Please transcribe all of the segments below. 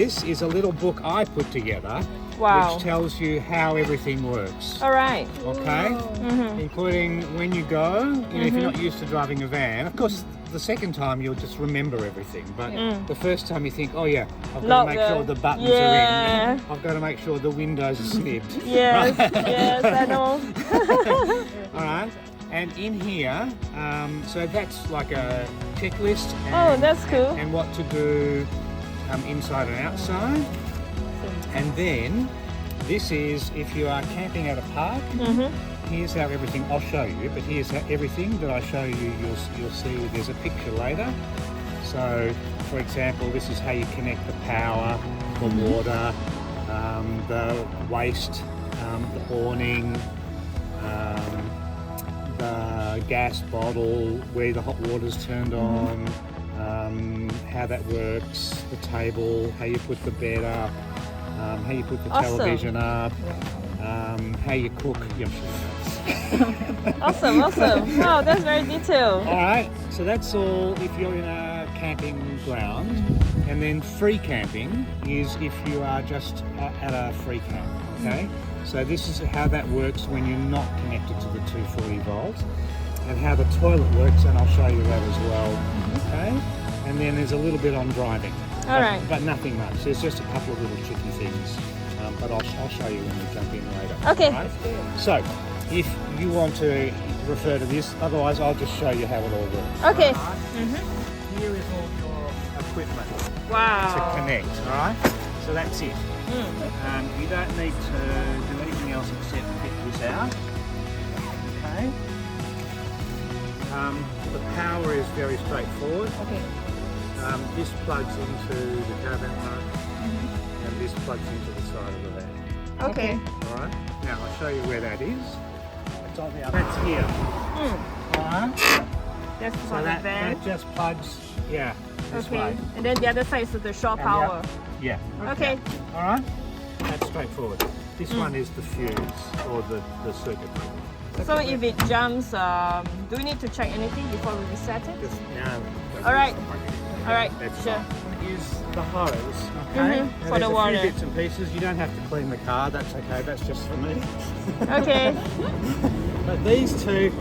This is a little book I put together, Wow. which tells you how everything works. All right. Okay, including when you go. You know, if you're not used to driving a van, of course, the second time you'll just remember everything. But the first time you think, oh yeah, I've got to make sure the buttons are in. I've got to make sure the windows are snipped. Yes, yes, I know. All right. And in here, so that's like a checklist. And, Oh, that's cool. And what to do inside and outside. And then this is if you are camping at a park. Here's how everything. I'll show you, but here's how everything that I show you. You'll see. There's a picture later. So, for example, this is how you connect the power, the water, the waste, the awning. The gas bottle, where the hot water's turned on, how that works, the table, how you put the bed up, how you put the television up, how you cook. Awesome. Wow, that's very detailed. All right, so that's all if you're in a camping ground. And then free camping is if you are just at a free camp, okay? So this is how that works when you're not connected to the 240 volts, and how the toilet works, and I'll show you that as well, okay? And then there's a little bit on driving. All right. But nothing much. There's just a couple of little tricky things, but I'll show you when we jump in later. Okay. Right? So, if you want to refer to this, otherwise I'll just show you how it all works. Okay. Here is all your equipment Wow. to connect, all right? So that's it. You don't need to do anything else except pick this out. Okay. The power is very straightforward. Okay. This plugs into the caravan park, and this plugs into the side of the van. Okay. All right. Now I'll show you where that is. It's on the other. That's here. All right. That's So for the that van. just plugs. Yeah. This Okay. way. And then the other side is the shore And power. Yeah. Okay. All right. That's straightforward. This one is the fuse or the circuit. So if it jumps, do we need to check anything before we reset it? Just now. All right. All right. That's Sure. fine. Use the hose, okay? For Now, the there's water. a few bits and pieces. You don't have to clean the car. That's okay. That's just for me. Okay. But these two,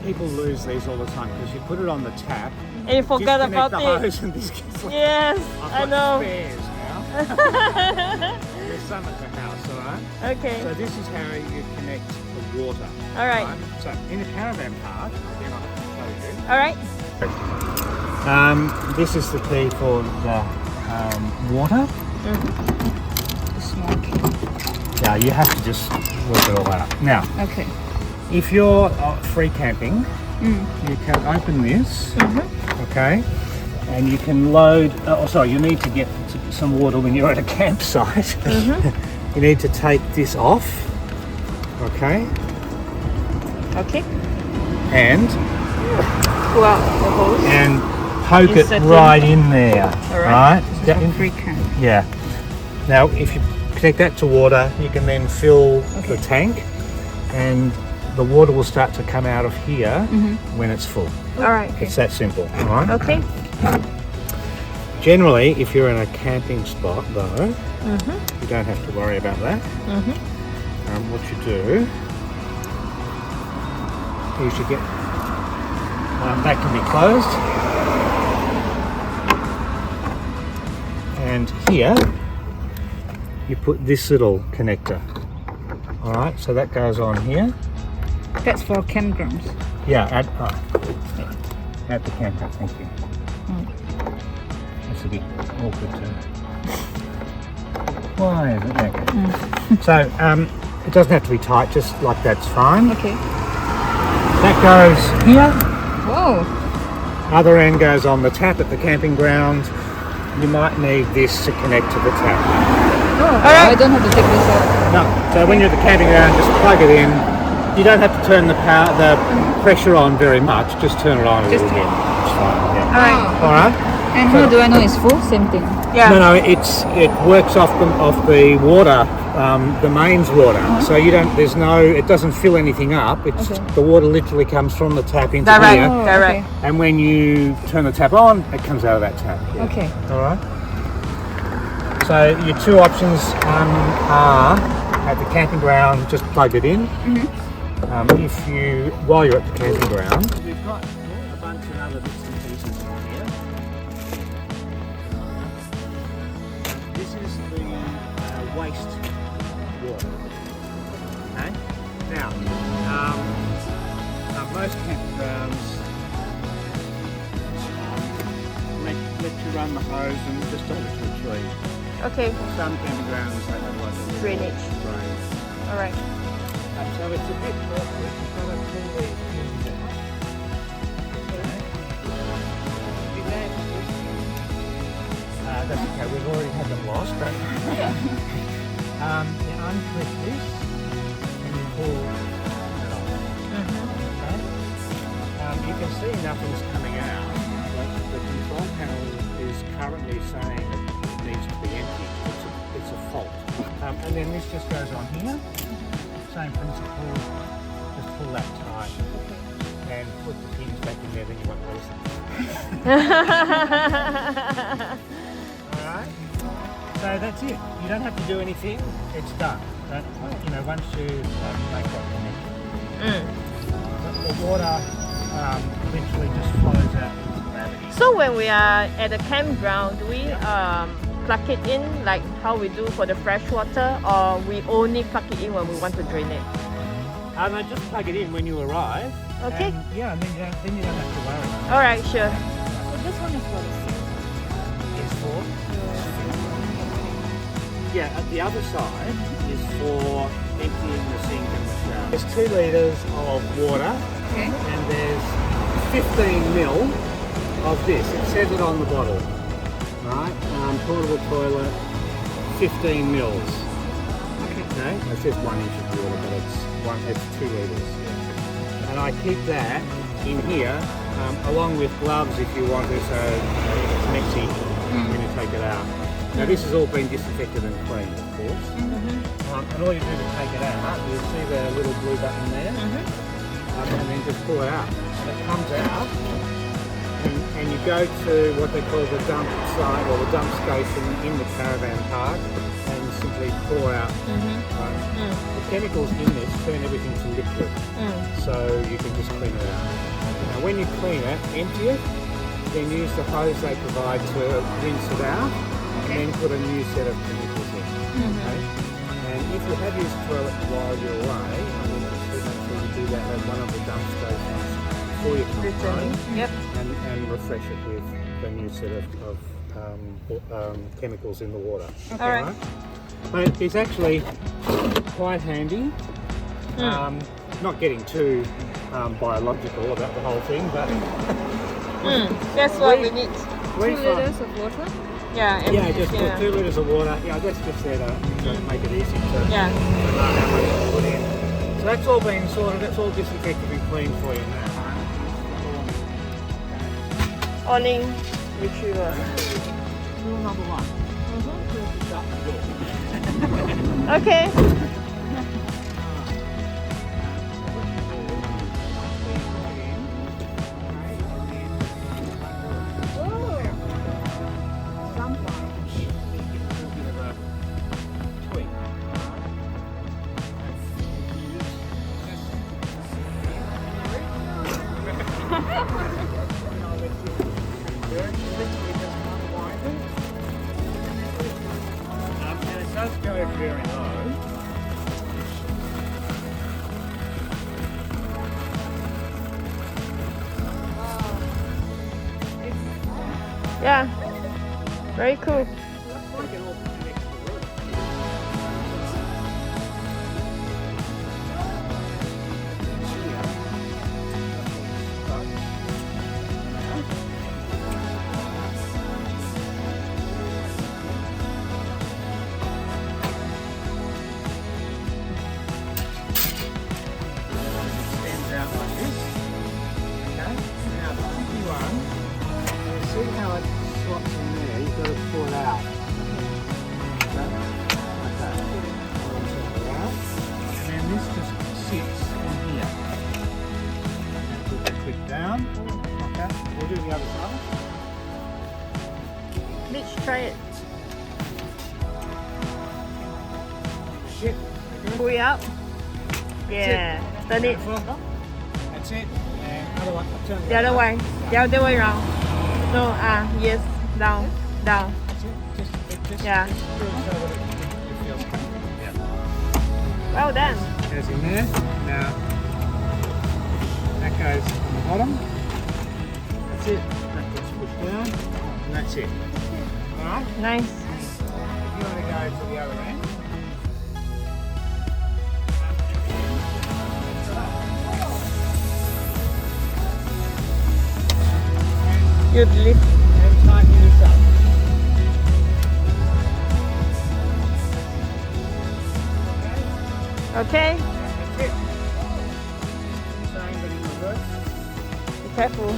people lose these all the time because you put it on the tap. And you forgot disconnect about the it. hose and this gets like, Yes, I've I got know. spares now. There's some at the house, all right? Okay. So this is how you connect the water. All right. So in a caravan park, again I'll show you. All right. This is the key for the water. Small key. Yeah, you have to just work it all out. Now, Okay. if you're free camping, you can open this, okay, and you can load. You need to get some water when you're at a campsite. You need to take this off, okay, Okay. and Pull out the hose. and poke it Insert it. right in there, All right. That- Free camp. yeah. Now, if you connect that to water, you can then fill the tank, and the water will start to come out of here when it's full. All right. It's that simple, all right? Okay. Generally, if you're in a camping spot, though, you don't have to worry about that. What you do is you get that can be closed, and here you put this little connector. All right, so that goes on here. That's for campgrounds. Yeah, at the campground. Thank you. That's a bit awkward too. Why is it there? So it doesn't have to be tight, just like that's fine. Okay. That goes here. Whoa. Other end goes on the tap at the camping ground. You might need this to connect to the tap. Oh, I don't have to take this out. No, so when you're at the camping ground, just plug it in. You don't have to turn the pressure on very much. Just turn it on a little bit. It's fine. Yeah. All right. All right. And how do I know it's full? Same thing. Yeah. No, it works off the water, the mains water. So you don't. It doesn't fill anything up. It's the water literally comes from the tap into Direct. here. Direct. And when you turn the tap on, it comes out of that tap. Yeah. Okay. All right. So your two options are at the camping ground, just plug it in. If you, while you're at the camping ground, we've got a bunch of other bits and pieces in here. This is the waste water. Okay. Now, most campgrounds let you run the hose and just over to a tree. Okay. Some campgrounds they have like a Drainage. drain. All right. So it's a bit awkward. You've got to pull these pins out. That's okay. We've already had them lost, but you unclip this and you pull it off. Okay. You can see nothing's coming out, but the control panel is currently saying it needs to be empty. It's a fault. And then this just goes on here. Same principle. Just pull that tight and put the pins back in there. Then you won't lose them. Alright, so that's it. You don't have to do anything, it's done. But, you know, once you make that connection, the water literally just flows out with gravity. So when we are at the campground, do we plug it in like how we do for the fresh water, or we only plug it in when we want to drain it? No, just plug it in when you arrive. Okay. And, yeah, and then you don't have to worry. All right, sure. So this one is for the sink. It's for? Yeah, at the other side is for emptying the sink and the shower. There's 2 litres of water, and there's 15 mil of this. It says it on the bottle, right? Portable toilet, 15 mils. Okay. It says 1 inch of water, but it's 2 litres. And I keep that in here, along with gloves if you want to, so it's messy when you take it out. Now this has all been disinfected and cleaned, of course. And all you do to take it out, you see the little blue button there, and then just pull it out. And it comes out, and you go to what they call the dump site or the dump station in the caravan park, and simply pour out. The chemicals in this turn everything to liquid, so you can just clean it out. Now when you clean it, empty it, then use the hose they provide to rinse it out, and then put a new set of chemicals in. Okay? And if you have used the toilet while you're away, I mean, just make sure you do that at one of the dump stations before you come home, and refresh it with the new set of chemicals in the water. Okay. All right. But it's actually quite handy. Not getting too biological about the whole thing, but that's what we need. 2 litres of water? Yeah. Yeah, just put 2 litres of water. Yeah, that's just there to make it easy to know how much to put in. So that's all been sorted. That's all disinfected and cleaned for you now. Awning retriever. Rule number 1. Okay. And it does go very low. Yeah. Very cool. See how it slots in there? You've got to pull it out. Okay? And then this just sits in here. And put the clip down. Okay? We'll do the other side. Mitch, try it. Pull it up. Yeah. Turn it. That's it. And other one. Turn it The other way. The other way around. No, yes. Down. Down. That's it. Just Yeah. screw it so that it feels comfortable. Yeah. Well done. Goes in there. Now that goes on the bottom. That's it. That gets pushed down, and that's it. All right. Nice. If you want to go to the other end. You'd lift. And tighten this up. Okay. That's it. Same but in reverse. Be careful.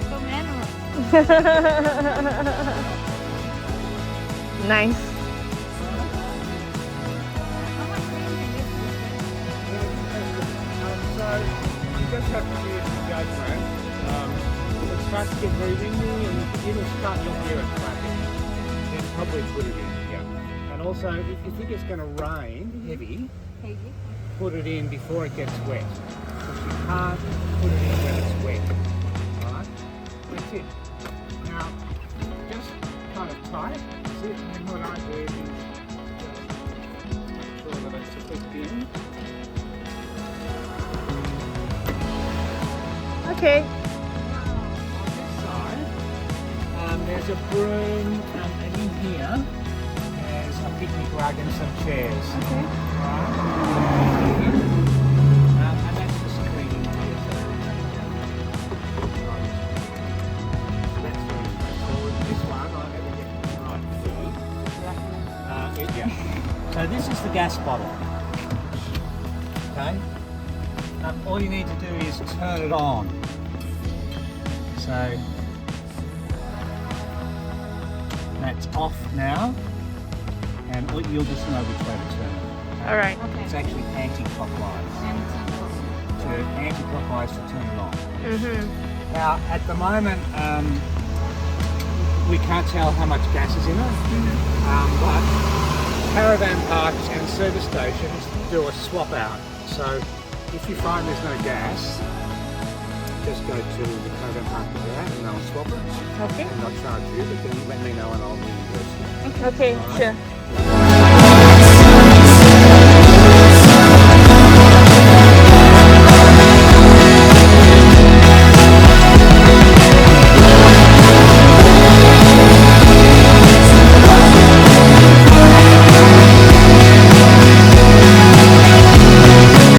So manual. Nice. How much room can this be? So you just have to use the judgment. If it starts to get very windy and it'll start you'll hear it clapping, then probably put it in. Yeah. And also, if you think it's going to rain heavy, Heavy. put it in before it gets wet. Because you can't put it in when it's wet. Alright? That's it. Now, just kind of tight. See, and what I do is just make sure that it's clipped in. Okay. On this side, there's a broom, and in here, there's a picnic rug and some chairs. Okay. Right? And that's the screening here. That's very straightforward. This one, I never get right through. Yeah. So this is the gas bottle. Okay? All you need to do is turn it on. So that's off now, and you'll just know which way to turn it. All right. It's actually anti-clockwise. Anti-clockwise to turn it on. Mm-hmm. Now, at the moment, we can't tell how much gas is in it, but caravan parks and service stations do a swap out. So if you find there's no gas, just go to the caravan park that you're at and they'll swap it. Okay. And they'll charge you, but then let me know and I'll reimburse you. Okay, Alright. sure.